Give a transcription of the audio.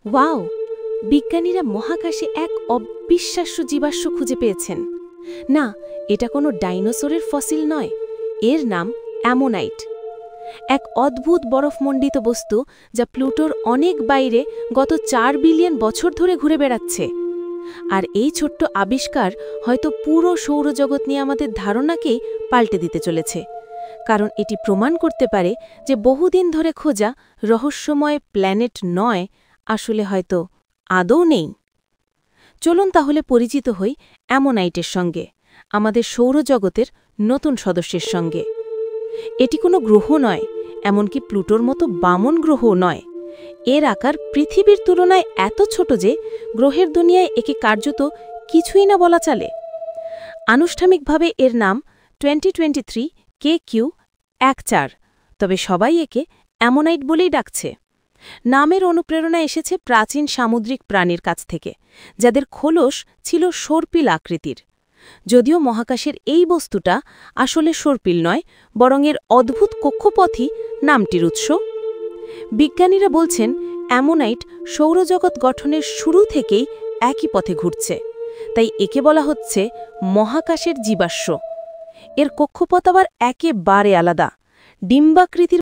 Wow! বিজ্ঞানীরা মহাকাশে এক অবিশ্বাস্য জীবাশ্ম খুঁজে পেয়েছেন। না, এটা কোনো ডাইনোসরের ফসিল নয়, এর নাম অ্যামোনাইট। এক অদ্ভুত বরফমণ্ডিত বস্তু যা প্লুটোর অনেক বাইরে গত 4 বিলিয়ন বছর ধরে ঘুরে বেড়াচ্ছে। আর এই ছোট্ট আবিষ্কার হয়তো পুরো সৌরজগৎ নিয়ে আমাদের ধারণাকেই পাল্টে দিতে চলেছে, কারণ এটি প্রমাণ করতে পারে যে বহুদিন ধরে খোঁজা রহস্যময় প্ল্যানেট নয়, আসলে হয়তো আদৌ নেই। চলুন তাহলে পরিচিত হই অ্যামোনাইটের সঙ্গে, আমাদের সৌরজগতের নতুন সদস্যের সঙ্গে। এটি কোনো গ্রহ নয়, এমনকি প্লুটোর মতো বামন গ্রহও নয়। এর আকার পৃথিবীর তুলনায় এত ছোট যে গ্রহের দুনিয়ায় একে কার্যত কিছুই না বলা চলে। আনুষ্ঠানিকভাবে এর নাম 2023 KQ-14, তবে সবাই একে অ্যামোনাইট বলেই ডাকছে। নামের অনুপ্রেরণা এসেছে প্রাচীন সামুদ্রিক প্রাণীর কাছ থেকে, যাদের খোলস ছিল সর্পিল আকৃতির। যদিও মহাকাশের এই বস্তুটা আসলে সর্পিল নয়, বরং এর অদ্ভুত কক্ষপথই নামটির উৎস। বিজ্ঞানীরা বলছেন অ্যামোনাইট সৌরজগৎ গঠনের শুরু থেকেই একই পথে ঘুরছে, তাই একে বলা হচ্ছে মহাকাশের জীবাশ্ম। এর কক্ষপথ আবার একেবারে আলাদা, ডিম্বাকৃতির